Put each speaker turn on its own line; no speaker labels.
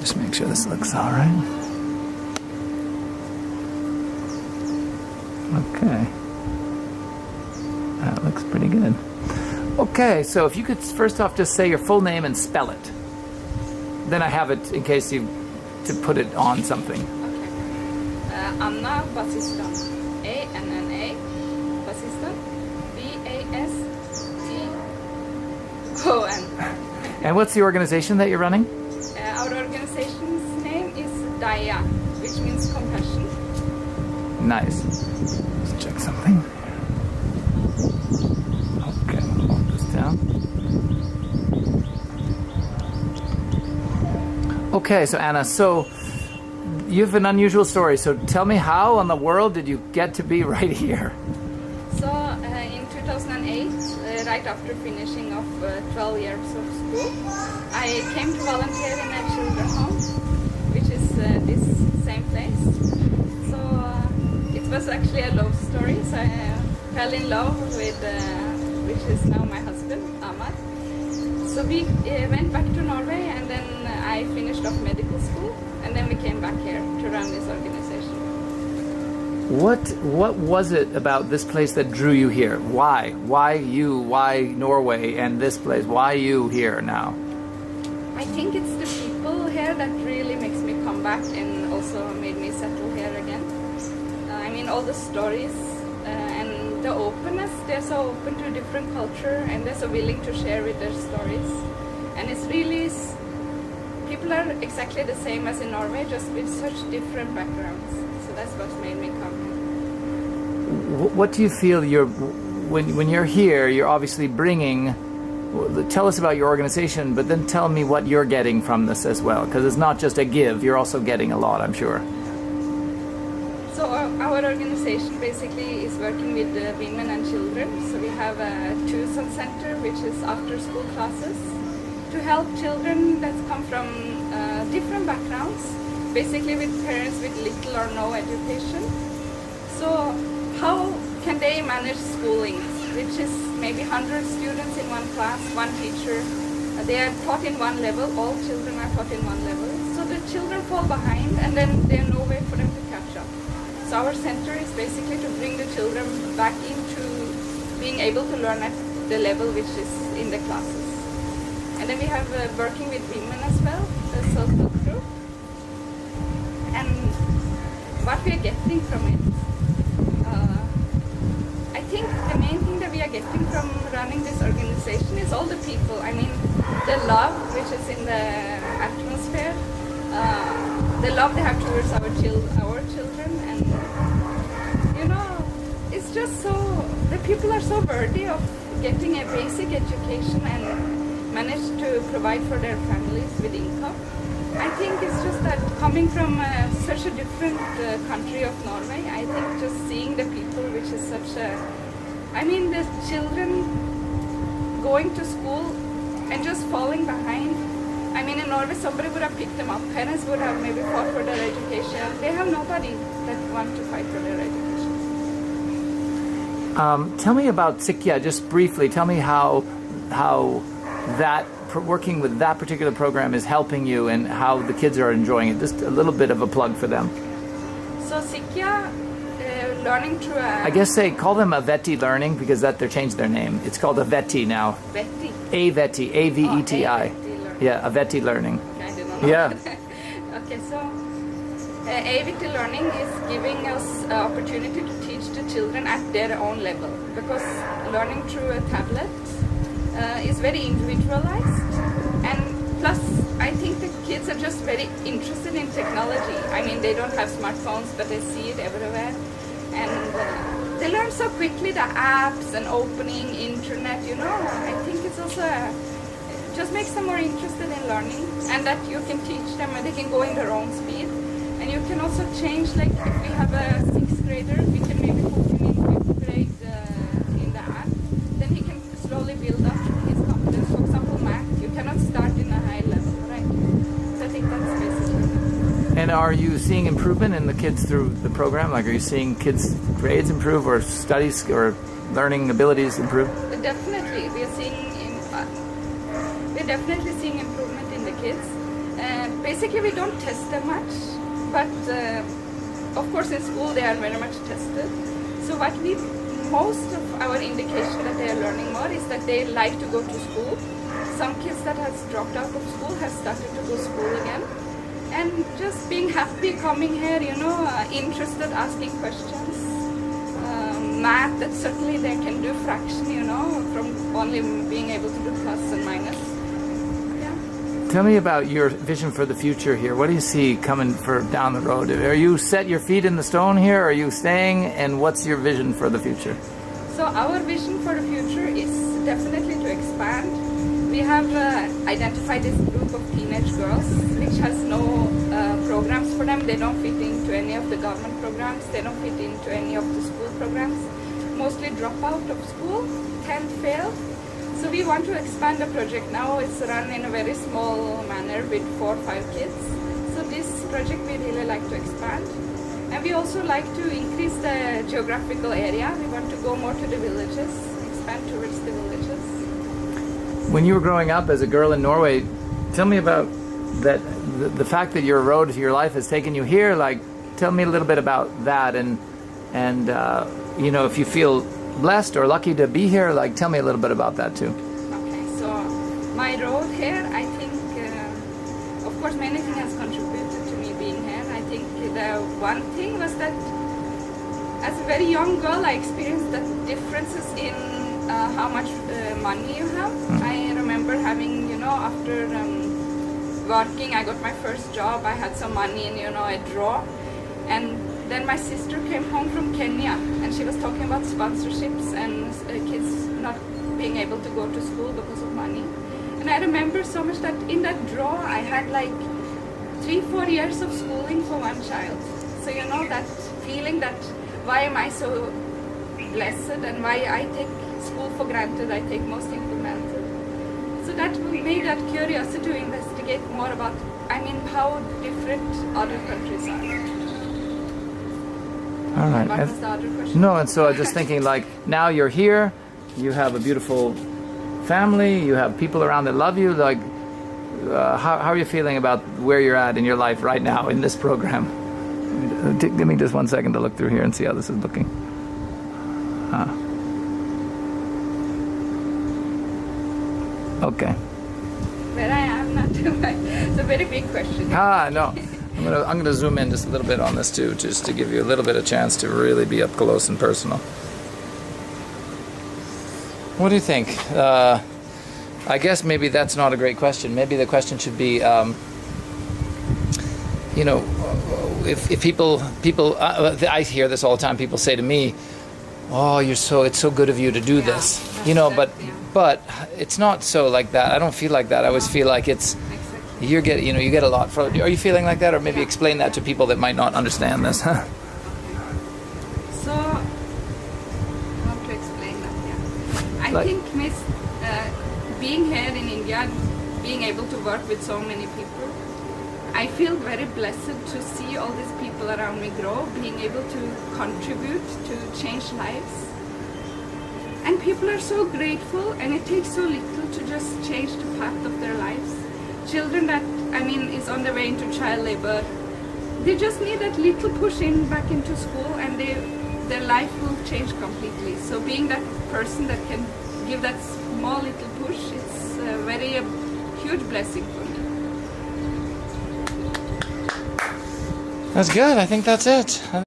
Just make sure this looks all right. Okay. That looks pretty good. Okay, so if you could first off just say your full name and spell it. Then I have it in case you to put it on something.
Okay. Anna Basistan. A-N-N-A. Basistan. B-A-S-T-O-N.
And what's the organization that you're running?
Our organization's name is DAYA, which means compassion.
Nice. Let's check something. Okay, I'm gonna hold this down. Okay, so Anna, so you have an unusual story. So tell me, how in the world did you get to be right here?
So in 2008, right after finishing of 12 years of school, I came to volunteer in a children's home, which is this same place. So it was actually a love story. So I fell in love with, which is now my husband, Ahmad. So we went back to Norway, and then I finished off medical school, and then we came back here to run this organization.
What was it about this place that drew you here? Why? Why you? Why Norway and this place? Why you here now?
I think it's the people here that really makes me come back and also made me settle here again. I mean, all the stories and the openness, they're so open to different culture, and they're so willing to share with their stories. And it's really, people are exactly the same as in Norway, just with such different backgrounds. So that's what made me come here.
What do you feel when you're here, you're obviously bringing, tell us about your organization, but then tell me what you're getting from this as well, because it's not just a give, you're also getting a lot, I'm sure.
So our organization basically is working with women and children. So we have a Tucson Center, which is after-school classes to help children that come from different backgrounds, basically with parents with little or no education. So how can they manage schooling, which is maybe 100 students in one class, one teacher. They are taught in one level, all children are taught in one level. So the children fall behind, and then there's no way for them to catch up. So our center is basically to bring the children back into being able to learn at the level which is in the classes. And then we have working with women as well, the self-help group. And what we are getting from it, I think the main thing that we are getting from running this organization is all the people. I mean, the love which is in the atmosphere, the love they have towards our children, and you know, it's just so, the people are so worthy of getting a basic education and manage to provide for their families with income. I think it's just that coming from such a different country of Norway, I think just seeing the people, which is such a, I mean, the children going to school and just falling behind. I mean, in Norway, somebody would have picked them up. Parents would have maybe fought for their education. They have nobody that wants to fight for their education.
Tell me about Sikya, just briefly. Tell me how that working with that particular program is helping you and how the kids are enjoying it. Just a little bit of a plug for them.
So Sikya, learning through
I guess they call them Aveti Learning because they changed their name. It's called Aveti now.
Veti.
Aveti, A-V-E-T-I. Yeah, Aveti Learning.
Okay, I didn't know.
Yeah.
Okay, so Aveti Learning is giving us an opportunity to teach the children at their own level, because learning through a tablet is very individualized, and plus I think the kids are just very interested in technology. I mean, they don't have smartphones, but they see it everywhere, and they learn so quickly the apps and opening internet, you know. I think it's also just makes them more interested in learning, and that you can teach them and they can go in their own speed. And you can also change, like if we have a 6th grader, we can maybe put him in 5th grade in the app, then he can slowly build up his competence. For example, math, you cannot start in a high level, right? So I think that's basically.
And are you seeing improvement in the kids through the program? Like, are you seeing kids' grades improve or studies or learning abilities improve?
Definitely, we're definitely seeing improvement in the kids. basically we don't test them much, but of course in school they are very much tested. So most of our indication that they are learning more is that they like to go to school. Some kids that has dropped out of school have started to go to school again. And just being happy coming here, interested, asking questions. Math, that certainly they can do fraction, from only being able to do plus and minus. Yeah.
Tell me about your vision for the future here. What do you see coming for down the road? Are you set your feet in the stone here? Are you staying? And what's your vision for the future?
So our vision for the future is definitely to expand. We have identified this group of teenage girls which has no programs for them. They don't fit into any of the government programs. They don't fit into any of the school programs. Mostly drop out of school, 10 fail. So we want to expand the project now. It's run in a very small manner with 4 or 5 kids. So this project we really like to expand. And we also like to increase the geographical area. We want to go more to the villages, expand towards the villages.
When you were growing up as a girl in Norway, tell me about that. The fact that your road to your life has taken you here. Like, tell me a little bit about that, and if you feel blessed or lucky to be here. Like, tell me a little bit about that too.
Okay, so my road here, I think, of course, many things has contributed to me being here. I think the one thing was that as a very young girl, I experienced the differences in how much money you have. I remember having, after working, I got my first job, I had some money in, a drawer. And then my sister came home from Kenya and she was talking about sponsorships and kids not being able to go to school because of money. And I remember so much that in that drawer I had like 3-4 years of schooling for one child. So that feeling that why am I so blessed and why I take school for granted, I take most things for granted. So that made that curiosity to investigate more about, how different other countries are.
All right.
What was the other question?
No, and so I'm just thinking, like, now you're here, you have a beautiful family, you have people around that love you. Like, how are you feeling about where you're at in your life right now in this program? Give me just 1 second to look through here and see how this is looking. Okay.
Where I am not it's a very big question.
No. I'm gonna zoom in just a little bit on this too, just to give you a little bit of chance to really be up close and personal. What do you think? I guess maybe that's not a great question. Maybe the question should be, if people, I hear this all the time. People say to me, "Oh, it's so good of you to do this," but it's not so like that. I don't feel like that. I always feel like it's. You get a lot from. Are you feeling like that, or maybe explain that to people that might not understand this?
So, how to explain that? Yeah, I think being here in India, being able to work with so many people, I feel very blessed to see all these people around me grow, being able to contribute to change lives. And people are so grateful, and it takes so little to just change the path of their lives. Children that, is on their way into child labor, they just need that little push back into school, and their life will change completely. So being that person that can give that small little push, it's a huge blessing for me.
That's good. I think that's it.